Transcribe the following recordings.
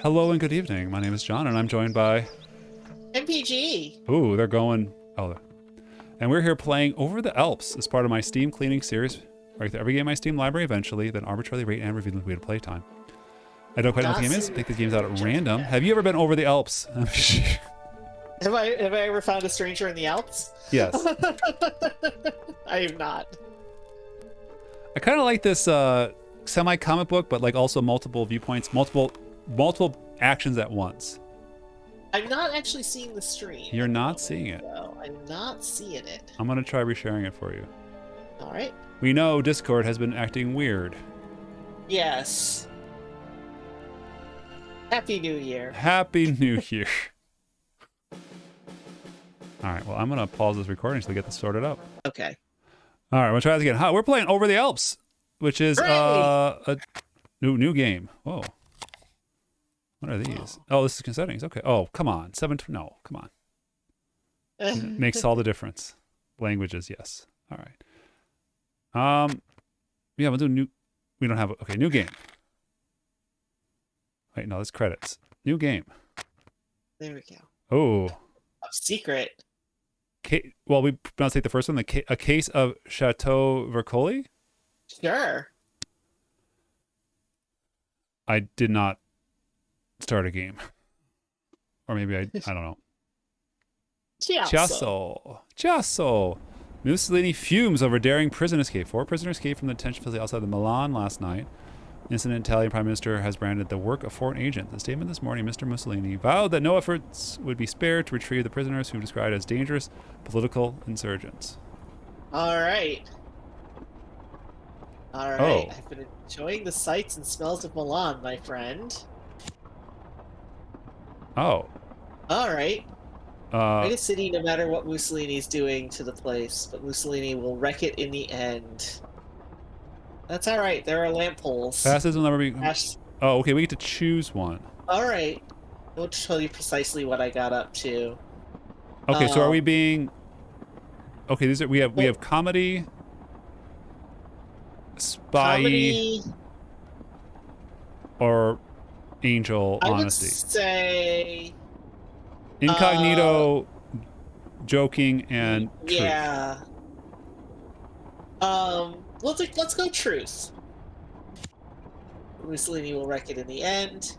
Hello and good evening. My name is John, and I'm joined by. MPG. Ooh, they're going. Oh, and we're here playing Over the Alps as part of my Steam cleaning series. Right, every game in my Steam library eventually, then arbitrarily rate and review the way to playtime. I don't quite know what the game is. Pick these games out at random. Have you ever been over the Alps? Have I ever found a stranger in the Alps? Yes. I have not. I kind of like this semi-comic book, but like also multiple viewpoints, multiple actions at once. I'm not actually seeing the stream. You're not seeing it. No, I'm not seeing it. I'm gonna try resharing it for you. All right. We know Discord has been acting weird. Yes. Happy New Year. Happy New Year. All right, well, I'm going to pause this recording so we get this sorted up. Okay. All right, we'll try this again. Hi, we're playing Over the Alps, which is a new game. Whoa. What are these? Oh, this is settings. Okay. Oh, come on. No, come on. It makes all the difference. Languages, yes. All right. Yeah, we'll do new. We don't have. Okay, new game. Wait, no, that's credits. New game. There we go. Oh. Secret. Well, we pronounce the first one. A case of Chateau Vercoli. Sure. I did not start a game, or maybe I don't know. Chiasso. Mussolini fumes over daring prison escape. 4 prisoners escaped from the detention facility outside of Milan last night. Incident Italian Prime Minister has branded the work of foreign agents. The statement this morning, Mr. Mussolini vowed that no efforts would be spared to retrieve the prisoners who described as dangerous political insurgents. All right. Oh. I've been enjoying the sights and smells of Milan, my friend. Oh. All right. Great a city no matter what Mussolini's doing to the place, but Mussolini will wreck it in the end. That's all right. There are lamp poles. Passes will never be. Oh, okay. We get to choose one. All right. I'll tell you precisely what I got up to. Okay, so are we being? Okay, these are we have comedy, spy, or angel honesty. I would say incognito, joking, and truth. Yeah. Let's go truth. Mussolini will wreck it in the end.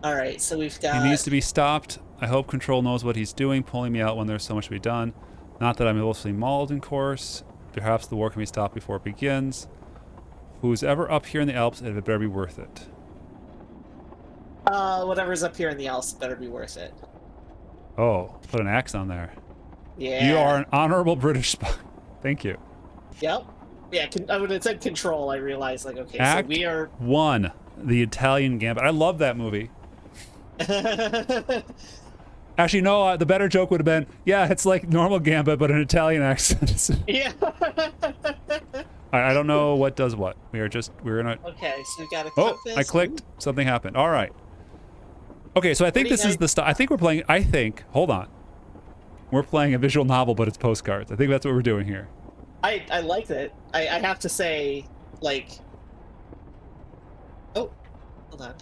All right, so we've got. He needs to be stopped. I hope Control knows what he's doing, pulling me out when there's so much to be done. Not that I'm mostly mauled in course. Perhaps the war can be stopped before it begins. Who's ever up here in the Alps, it better be worth it. Whatever's up here in the Alps better be worth it. Oh, put an axe on there. Yeah. You are an honorable British spy. Thank you. Yep. Yeah, when it said Control, I realized, like, okay, Act so we are... 1, the Italian Gambit. I love that movie. Actually, no, the better joke would have been, yeah, it's like normal Gambit, but an Italian accent. Yeah. I don't know what does what. We're in a... Okay, so we've got a compass. Oh, I clicked. Something happened. All right. Okay, so I think this is the stuff. I think we're playing... Hold on. We're playing a visual novel, but it's postcards. I think that's what we're doing here. I liked it. I have to say, like... Oh, hold on.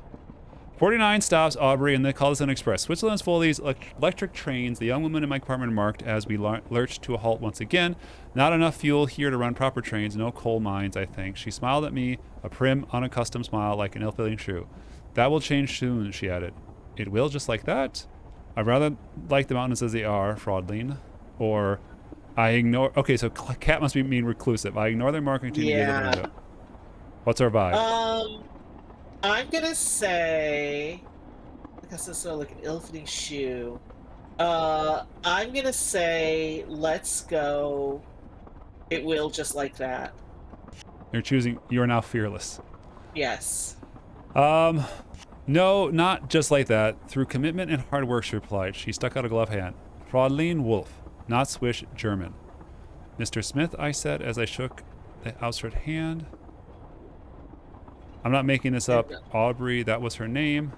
49 stops, Aubrey, and they call this an express. Switzerland's full of these electric trains. The young woman in my compartment marked as we lurched to a halt once again. Not enough fuel here to run proper trains. No coal mines, I think. She smiled at me, a prim, unaccustomed smile like an ill-fitting shoe. That will change soon, she added. It will, just like that? I'd rather like the mountains as they are, Fraudline. Or... I ignore... Okay, so cat must mean reclusive. I ignore their marketing team. Yeah. What's our vibe? I'm gonna say... I guess this is like an ill-fitting shoe. I'm gonna say, let's go... It will, just like that. You're choosing... You're now fearless. Yes. No, not just like that. Through commitment and hard work, she replied. She stuck out a gloved hand. Fraudline Wolf. Not Swiss German. Mr. Smith, I said as I shook the outstretched hand. I'm not making this up. Aubrey, that was her name.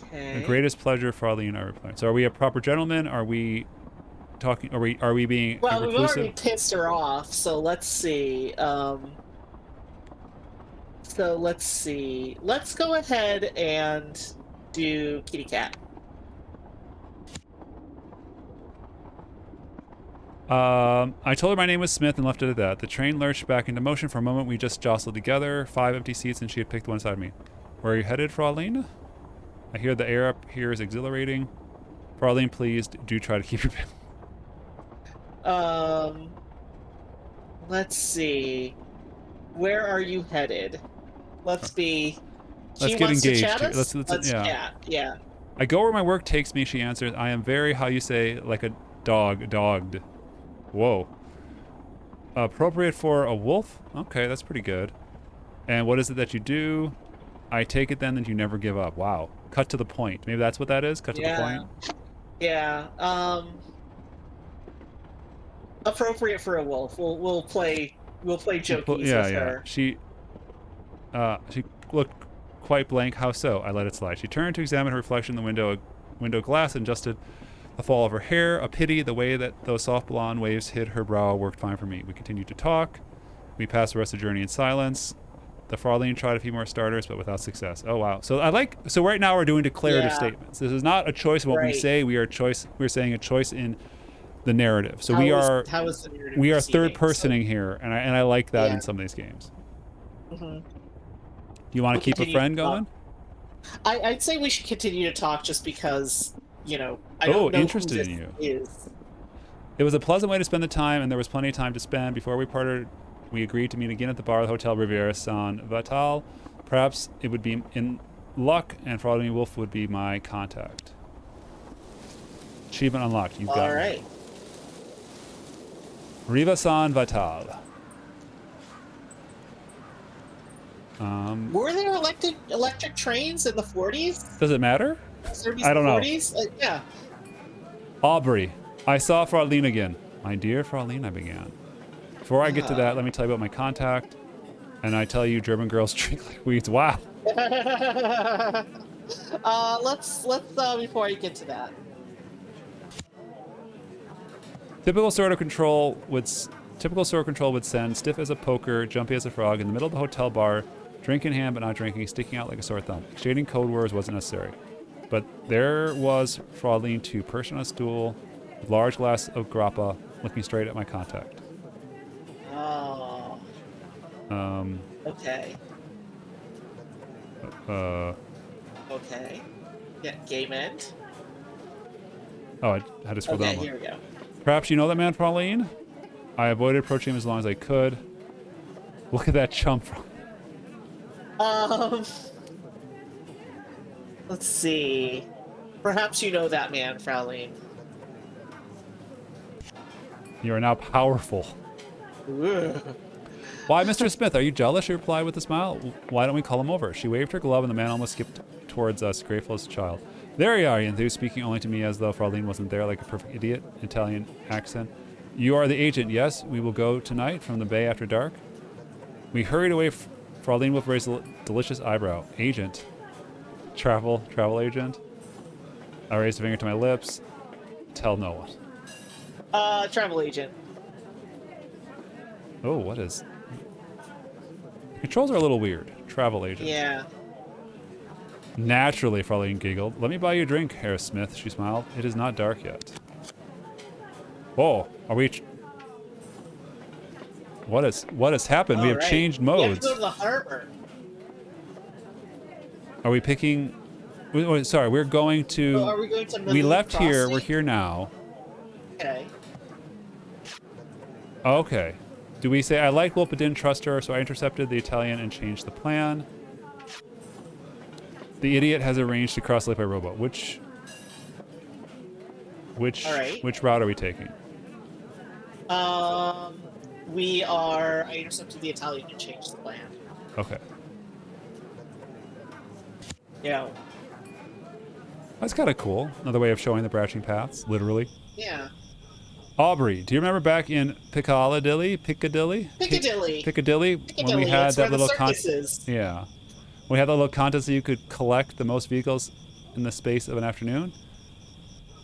Okay. The greatest pleasure, Fraudline, I replied. So are we a proper gentleman? Are we talking? Are we being well, reclusive? we've already pissed her off, so let's see. So let's see. Let's go ahead and do kitty cat. I told her my name was Smith and left it at that. The train lurched back into motion. For a moment, we just jostled together. 5 empty seats, and she had picked one side of me. Where are you headed, Fraulein? I hear the air up here is exhilarating. Fraulein, please do try to keep your... Let's see. Where are you headed? Let's be. Let's She get wants to engaged chat here. us? Let's yeah. chat. Yeah. I go where my work takes me, she answers. I am very, how you say, like a dog, dogged. Whoa. Appropriate for a wolf? Okay, that's pretty good. And what is it that you do? I take it then that you never give up. Wow. Cut to the point. Maybe that's what that is? Cut to the point? Yeah. Appropriate for a wolf. We'll play jokies with her. She looked quite blank. How so? I let it slide. She turned to examine her reflection in the window glass and adjusted the fall of her hair. A pity, the way that those soft blonde waves hid her brow worked fine for me. We continued to talk. We passed the rest of the journey in silence. The Fraulein tried a few more starters, but without success. Oh wow! So right now we're doing declarative statements. This is not a choice in what we say. We're saying a choice in the narrative. So how is the narrative we are third personing here, and I like that in some of these games. Do you want to keep a friend going? I'd say we should continue to talk, just because I don't know interested in you. It was a pleasant way to spend the time, and there was plenty of time to spend. Before we parted, we agreed to meet again at the bar of the Hotel Riviera San Vital. Perhaps it would be in luck, and Fraulein Wolf would be my contact. Achievement unlocked. You've got it. All right. Riva San Vital. Were there electric trains in the 40s? Does it matter? I don't know. Yeah. Aubrey, I saw Fraulein again. My dear Fraulein, I began. Before I get to that, let me tell you about my contact. And I tell you, German girls drink like weeds. Wow. Let's before I get to that. Typical sort of control would send, stiff as a poker, jumpy as a frog, in the middle of the hotel bar, drink in hand but not drinking, sticking out like a sore thumb. Exchanging code words wasn't necessary. But there was Fraulein, too, perched on a stool, with a large glass of grappa, looking straight at my contact. Oh. Okay. Okay. Yeah, game end. Oh, I had to scroll down. Okay, here we go. Perhaps you know that man, Fraulein? I avoided approaching him as long as I could. Look at that chump. Let's see. Perhaps you know that man, Fraulein. You are now powerful. Why, Mr. Smith, are you jealous? She replied with a smile. Why don't we call him over? She waved her glove, and the man almost skipped towards us, grateful as a child. There you are, he enthused, speaking only to me as though Fraulein wasn't there, like a perfect idiot, Italian accent. You are the agent, yes? We will go tonight from the bay after dark? We hurried away. Fraulein Wolf raised a delicious eyebrow. Agent? Travel agent? I raised a finger to my lips. Tell no one. Travel agent. Oh, what is... Controls are a little weird. Travel agent. Yeah. Naturally, Fraulein giggled. Let me buy you a drink, Herr Smith, she smiled. It is not dark yet. Oh, are we... What has happened? We have changed modes. We have to go to the harbor. Are we picking... Sorry, we're going to... Oh, are we going to... We left here. We're here now. Okay. Okay. Do we say, I liked Wolf but didn't trust her, so I intercepted the Italian and changed the plan? The idiot has arranged to cross Lake by rowboat. Which route are we taking? I intercepted the Italian and changed the plan. Okay. Yeah. That's kind of cool. Another way of showing the branching paths, literally. Yeah. Aubrey, do you remember back in Piccadilly, when we had that little contest? Yeah. We had that little contest that you could collect the most vehicles in the space of an afternoon.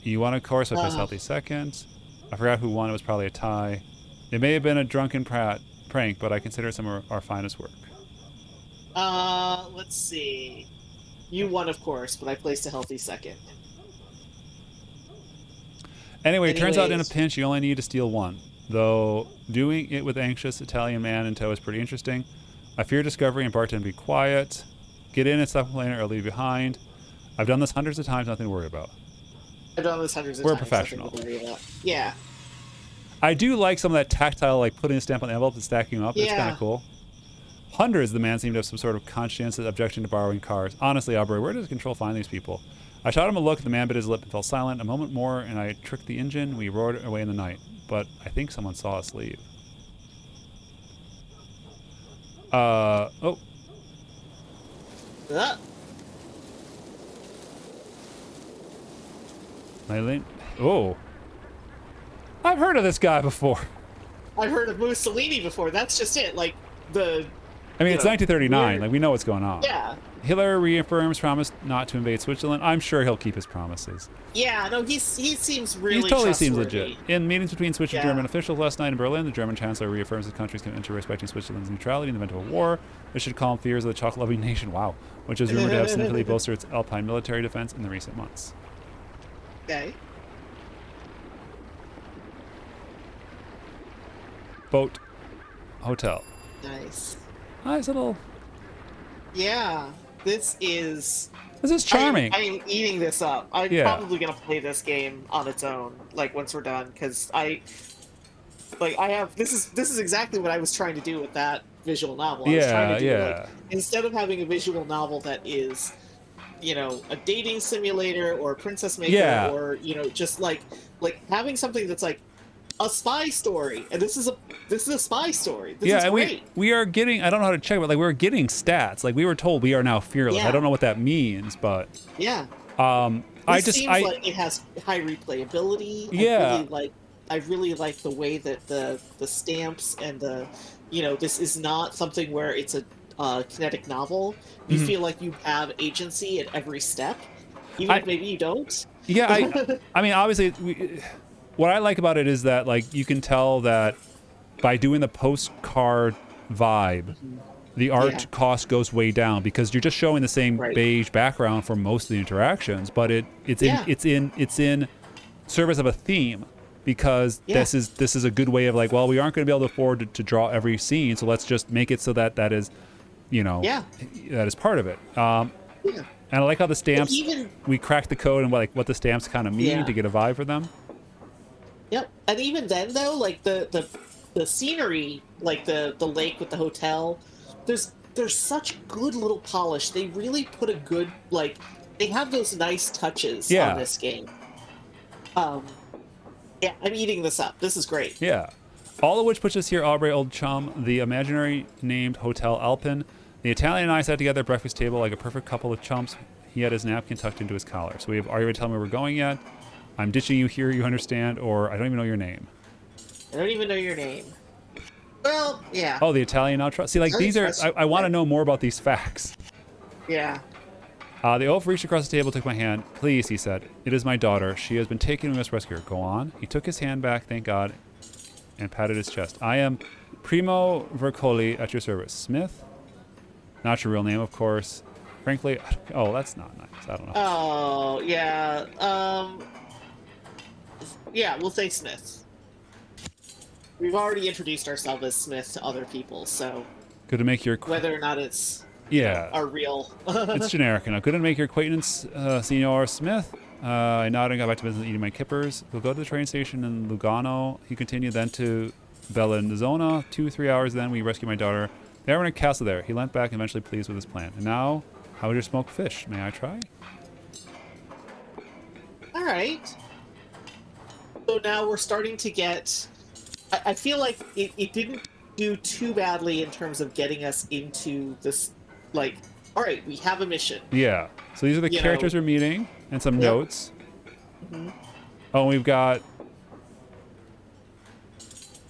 You won, of course, with Miss Healthy second. I forgot who won. It was probably a tie. It may have been a drunken prank, but I consider it some of our finest work. Let's see. You won, of course, but I placed a healthy second. Anyway, it turns out in a Anyways, pinch, you only need to steal one. Though doing it with anxious Italian man in tow is pretty interesting. I fear discovery and bartend be quiet. Get in and stop complaining or leave behind. I've done this hundreds of times, nothing to worry about. I've done this hundreds of We're times. professional. Yeah. I do like some of that tactile, like putting a stamp on the envelope and stacking them up. It's kind Yeah. of cool. Hundreds, the man seemed to have some sort of conscientious objection to borrowing cars. Honestly, Aubrey, where does control find these people? I shot him a look, the man bit his lip and fell silent. A moment more, and I tricked the engine. We roared away in the night. But I think someone saw us leave. Oh. Uh, Eileen. Oh. I've heard of this guy before. I've heard of Mussolini before. That's just it. Like, the... I mean, you it's know, 1939. weird. Like, we know what's going on. Yeah. Hitler reaffirms promise not to invade Switzerland. I'm sure he'll keep his promises. Yeah, no, he seems really He totally seems trustworthy. legit. In meetings between Swiss and Yeah. German officials last night in Berlin, the German chancellor reaffirms his country's commitment to respecting Switzerland's neutrality in the event of a war. This should calm fears of the chocolate-loving nation, wow, which is rumored to have significantly bolstered its Alpine military defense in the recent months. Okay. Boat. Hotel. Nice. Nice little... Yeah. This is charming. I am eating this up. I'm Yeah. probably gonna play this game on its own, like once we're done, because I have this is exactly what I was trying to do with that visual novel. I was trying to do like, instead of having a visual novel that is, you know, a dating simulator or a princess maker or, you know, just like having something that's like a spy story, and this is a spy story. This is and great. we are getting, I don't know how to check, but like we're getting stats. Like we were told we are now fearless. Yeah. I don't know what that means, but Yeah. This seems like it has high replayability. Yeah. I really like the way that the stamps and the, you know, this is not something where it's a kinetic novel. You feel like you have agency at every step, even if maybe you don't. Yeah, I mean, obviously, what I like about it is that like you can tell that by doing the postcard vibe, the art cost goes way down because you're just showing the same beige background for most of the interactions, but it's in service of a theme because this is a good way of like, well, we aren't going to be able to afford to draw every scene, so let's just make it so that is, you know, that is part of it. And I like how the stamps, we cracked the code and what the stamps kind of mean to get a vibe for them. Yep, and even then though, like the scenery, like the lake with the hotel, there's such good little polish. They really put a good, like, they have those nice touches on this game. Yeah, I'm eating this up. This is great. Yeah. All of which puts us here, Aubrey, old chum, the imaginary named Hotel Alpin. The Italian and I sat together at the breakfast table like a perfect couple of chumps. He had his napkin tucked into his collar. So are you ready to tell me where we're going yet? I'm ditching you here, you understand, or I don't even know your name. I don't even know your name. Well, yeah. Oh, the Italian now trust. See, like these are, I want to know more about these facts. Yeah. The oaf reached across the table, took my hand. Please, he said. It is my daughter. She has been taken. We must rescue her. Go on. He took his hand back, thank God, and patted his chest. I am Primo Vercoli at your service. Smith? Not your real name, of course. Frankly, oh, that's not nice. I don't know. Oh, yeah. Yeah, we'll say Smith. We've already introduced ourselves as Smith to other people, so Good to make your whether or not it's our real. It's generic enough. Good to make your acquaintance, Senor Smith. I nodded and got back to business eating my kippers. We'll go to the train station in Lugano. He continued then to Bellinzona. 2-3 hours then, we rescued my daughter. They were in a castle there. He leant back, eventually pleased with his plan. And now, how would you smoke fish? May I try? All right. So now we're starting to get... I feel like it didn't do too badly in terms of getting us into this, like, all right, we have a mission. Yeah. So these are the characters we're meeting, and some notes. Oh, and we've got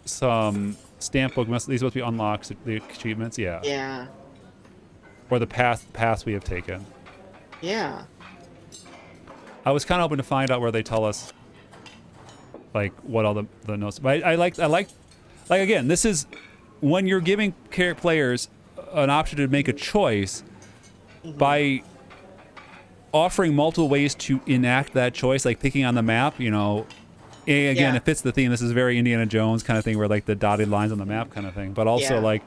some stamp book. These must be unlocks, the achievements. Yeah. Yeah. Or the paths we have taken. Yeah. I was kind of hoping to find out where they tell us, like, what all the notes. But I like again, this is when you're giving players an option to make a choice Mhm. by offering multiple ways to enact that choice, like picking on the map, you know. Again, Yeah. it fits the theme. This is very Indiana Jones kind of thing, where like the dotted lines on the map kind of thing. But also Yeah. like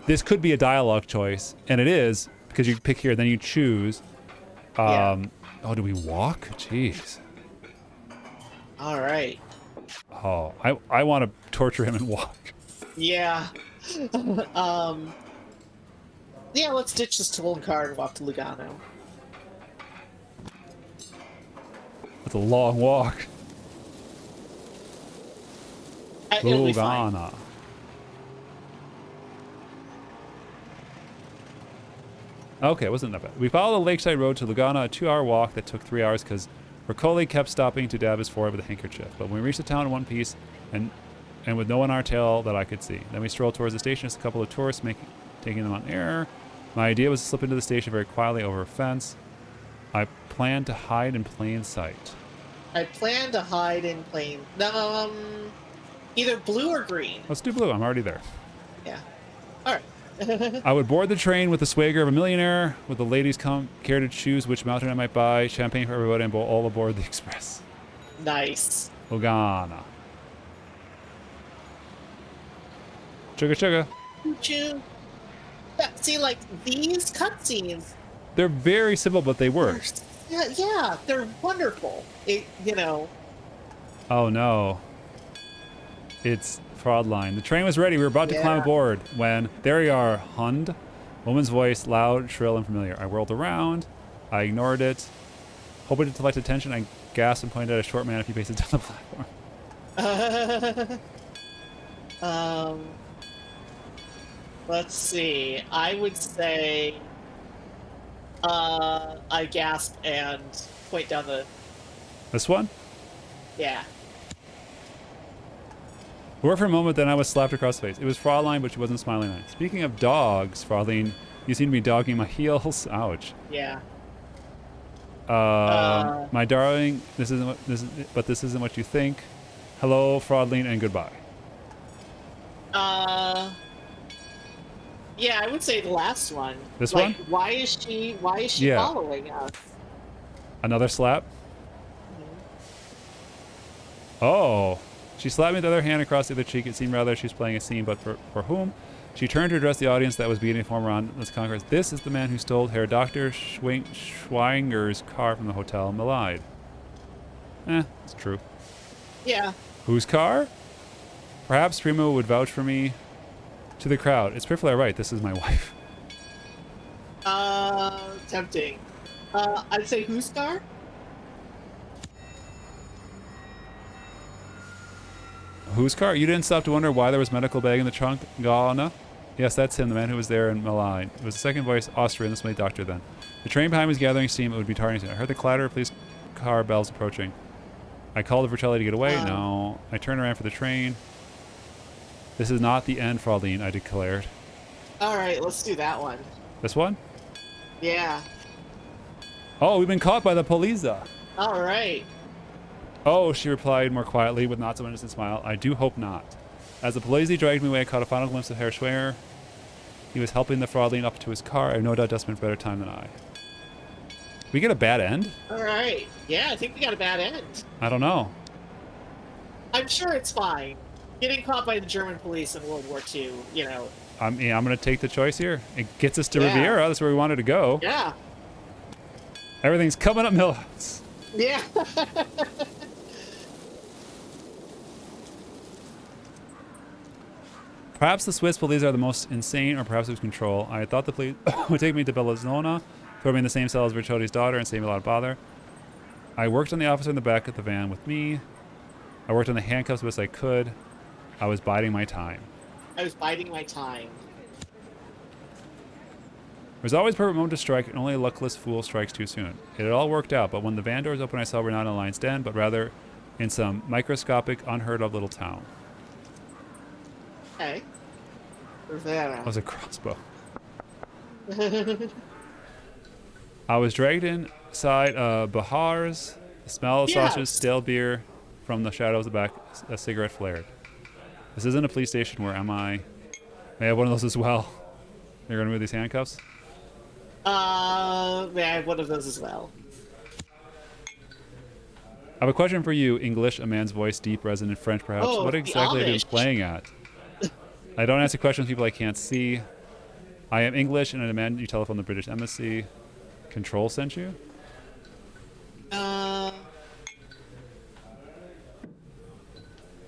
this could be a dialogue choice, and it is because you pick here, then you choose. Yeah. Oh, do we walk? Jeez. All right. Oh, I want to torture him and walk. Yeah. um. Yeah. Let's ditch this stolen car and walk to Lugano. It's a long walk. It'll be fine. Lugana. Okay, it wasn't that bad. We followed the lakeside road to Lugana, a 2-hour walk that took 3 hours because Ricoli kept stopping to dab his forehead with a handkerchief. But when we reached the town in one piece and with no one on our tail that I could see. Then we strolled towards the station, just a couple of tourists taking them on air. My idea was to slip into the station very quietly over a fence. I planned to hide in plain sight. I plan to hide in plain. Either blue or green. Let's do blue. I'm already there. Yeah. All right. I would board the train with the swagger of a millionaire. Would the ladies care to choose which mountain I might buy? Champagne for everybody and all aboard the express. Nice. Lugana. Sugar, sugar. Choo. Yeah, see, like these cutscenes. They're very simple, but they work. Yeah, they're wonderful. Oh no. It's fraud line. The train was ready. We were about to climb aboard when there you are, Hund. Woman's voice, loud, shrill, and familiar. I whirled around. I ignored it. Hoping to deflect attention, I gasped and pointed at a short man a few paces down the platform. Let's see. I would say I gasp and point down the... This one? Yeah. We worked for a moment, then I was slapped across the face. It was Fraulein, but she wasn't smiling at me. Speaking of dogs, Fraulein, you seem to be dogging my heels. Ouch. Yeah. My darling, this isn't what you think. Hello, Fraulein, and goodbye. Yeah, I would say the last one. This one? Why is she Yeah. following us? Another slap? Oh. She slapped me with the other hand across the other cheek. It seemed rather she was playing a scene, but for whom? She turned to address the audience that was beginning to form around this concourse. This is the man who stole Herr Dr. Schweinger's car from the hotel in Malide. It's true. Yeah. Whose car? Perhaps Primo would vouch for me. To the crowd. It's perfectly right. This is my wife. Tempting. I'd say whose car? Whose car? You didn't stop to wonder why there was medical bag in the trunk? Ghana? Yes, that's him, the man who was there in Malide. It was the second voice, Austrian, this way doctor then. The train behind me was gathering steam. It would be tardy soon. I heard the clatter of police car bells approaching. I called to Vercelli to get away. No. I turned around for the train. This is not the end, Fraulein, I declared. All right, let's do that one. This one? Yeah. Oh, we've been caught by the police. All right. Oh, she replied more quietly with not so innocent smile. I do hope not. As the police dragged me away, I caught a final glimpse of Herr Schwenger. He was helping the Fraulein up to his car. I have no doubt Dustman's better time than I. We get a bad end? All right. Yeah, I think we got a bad end. I don't know. I'm sure it's fine. Getting caught by the German police in World War II, I'm going to take the choice here. It gets us to Riviera. That's where we wanted to go. Yeah. Everything's coming up Millhouse. Yeah. Perhaps the Swiss police are the most insane, or perhaps it was control. I thought the police would take me to Bellinzona, throw me in the same cell as Bertotti's daughter, and save me a lot of bother. I worked on the officer in the back of the van with me. I worked on the handcuffs as best I could. I was biding my time. There's always a perfect moment to strike, and only a luckless fool strikes too soon. It had all worked out, but when the van doors opened, I saw we're not in a lion's den, but rather in some microscopic, unheard-of little town. Okay. Rivera. That was a crossbow. I was dragged inside Bahar's. The smell of sausages, stale beer from the shadows of the back, a cigarette flared. This isn't a police station. Where am I? May I have one of those as well? You're gonna move these handcuffs. May I have one of those as well? I have a question for you. English, a man's voice, deep, resonant French, perhaps. Oh, What the exactly have you been Amish. playing at? I don't answer questions with people I can't see. I am English, and I demand you telephone the British embassy. Control sent you. Uh,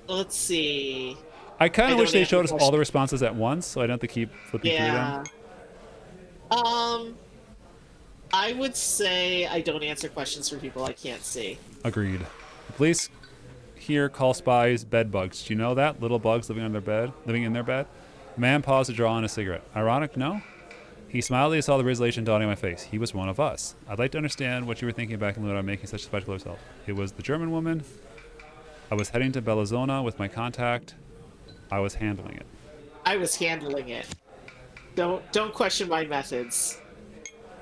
let's see. I kind I of wish don't they answer showed us all the questions. responses at once, so I don't have to keep flipping through them. Yeah. Um, I would say I don't answer questions for people I can't see. Agreed. The police here call spies bed bugs. Do you know that? Little bugs living in their bed. A man paused to draw on a cigarette. Ironic, no? He smiled as he saw the realization dawning on my face. He was one of us. I'd like to understand what you were thinking back in Luna making such a spectacle of yourself. It was the German woman. I was heading to Bellazona with my contact. I was handling it. I was handling it. Don't question my methods.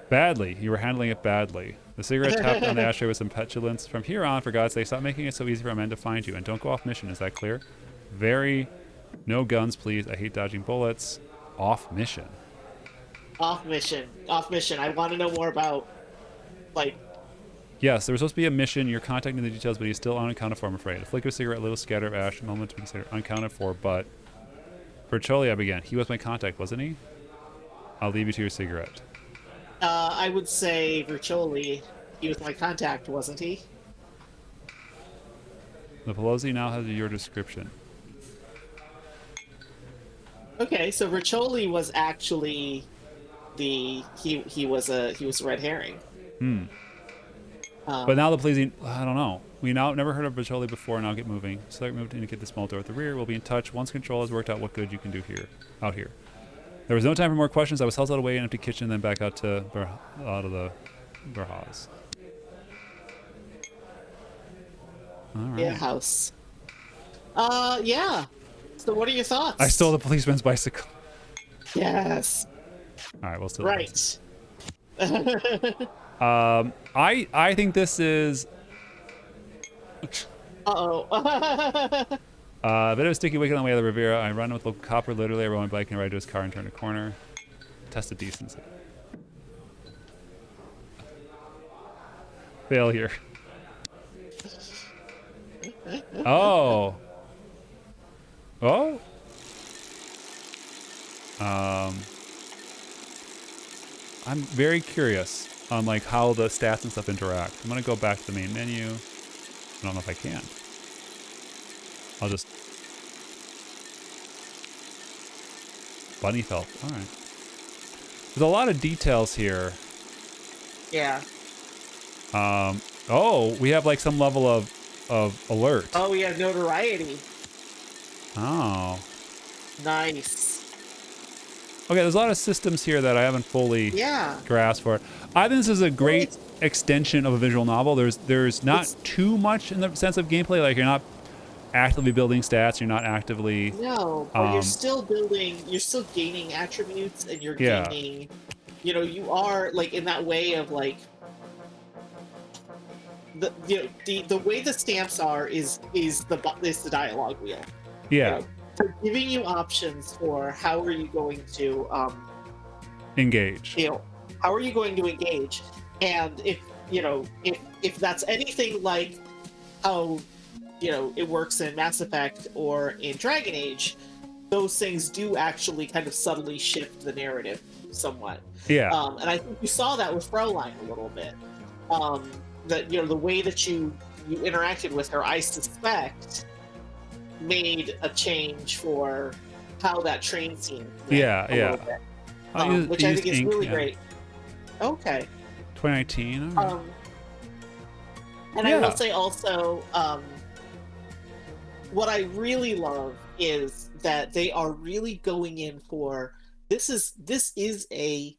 Badly. You were handling it badly. The cigarette tapped on the ashtray with some petulance. From here on, for God's sake, stop making it so easy for a man to find you. And don't go off mission. Is that clear? Very. No guns, please. I hate dodging bullets. Off mission. Off mission. Off mission. I want to know more about, like, Yes, there was supposed to be a mission. You're contacting the details, but he's still unaccounted for, I'm afraid. A flick of a cigarette, a little scatter of ash, a moment to be considered unaccounted for, but... Bertoli, I began. He was my contact, wasn't he? I'll leave you to your cigarette. I would say Virtuoli. He was my contact, wasn't he? The Pelosi now has your description. Okay, so Virtuoli was actually he was a red herring. But now the pleasing, I don't know. We now never heard of Bertoli before. Now get moving. Select move to indicate the small door at the rear. We'll be in touch once control has worked out what good you can do here, out here. There was no time for more questions. I was held away in an empty kitchen, then back out to out of the Berhaz. All right. Yeah, house. Yeah. So what are your thoughts? I stole the policeman's bicycle. Yes. All right, we'll still. Right. I think this is Uh-oh. a bit of a sticky wicket on the way to the Riviera. I run with local copper. Literally, I rode my bike and ride to his car and turn a corner. Test of decency. Failure. Oh. Oh. I'm very curious on like how the stats and stuff interact. I'm gonna go back to the main menu. I don't know if I can. I'll just bunny felt. All right. There's a lot of details here. Yeah. Oh, we have like some level of alert. Oh, we have notoriety. Oh. Nice. Okay, there's a lot of systems here that I haven't fully grasped for. I think this is a great extension of a visual novel. There's not too much in the sense of gameplay. Like you're not actively building stats. You're not actively. No, but you're still building. You're still gaining attributes, and you're gaining. You know, you are like in that way of like. The way the stamps are is the dialogue wheel. Yeah. You know, they're giving you options for how are you going to engage. You know, how are you going to engage, and if that's anything like how it works in Mass Effect or in Dragon Age, those things do actually kind of subtly shift the narrative somewhat. Yeah. And I think you saw that with Fraulein a little bit. That the way that you interacted with her, I suspect, made a change for how that train scene went a little bit. Which I think is really great. Okay. 2019. And I will say also, what I really love is that they are really going in for this is a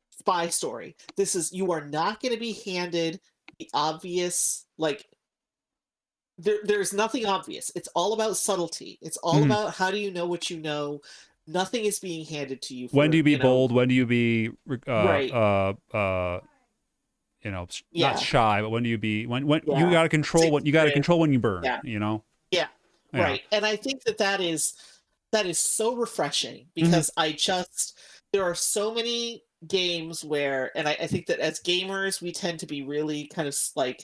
spy story. You are not going to be handed the obvious, like there's nothing obvious. It's all about subtlety. It's all about how do you know what you know. Nothing is being handed to you. When do you be bold? When do you be not shy, but when do you be when you got to control what you got to control when you burn. Yeah. Right. And I think that is so refreshing because there are so many games where, and I think that as gamers, we tend to be really kind of like,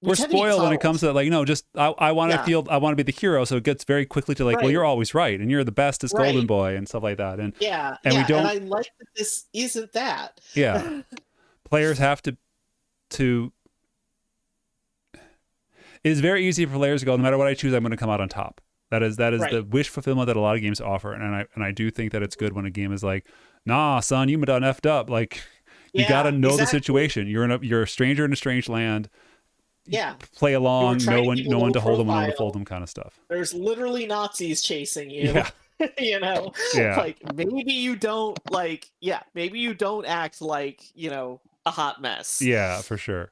we We're tend to be spoiled when it comes coddled. to like, no, just I want to Yeah, feel I want to be the hero, so it gets very quickly to like, well, right, you're always right, and you're the bestest golden right. boy and stuff like that, Yeah, and we yeah, and don't. I like that this isn't that. Yeah, players have to. It is very easy for players to go, no matter what I choose, I'm going to come out on top. That is the Right. wish fulfillment that a lot of games offer, and I do think that it's good when a game is like, nah, son, you done effed up. Like, you got to Yeah, know the exactly. situation. You're a stranger in a strange land. Yeah. Play You were along, trying to keep a no one low to hold them, no one to fold profile. them, kind of stuff. There's literally Nazis chasing you. Yeah, You know, yeah, like maybe you don't like, yeah, maybe you don't act like, a hot mess. yeah, for sure.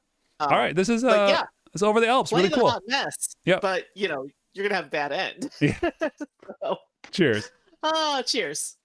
All right, Um, this is but yeah, it's over the Alps. play Really the cool. hot mess, Yep. but you're gonna have a bad end. Yeah. So, Cheers. cheers.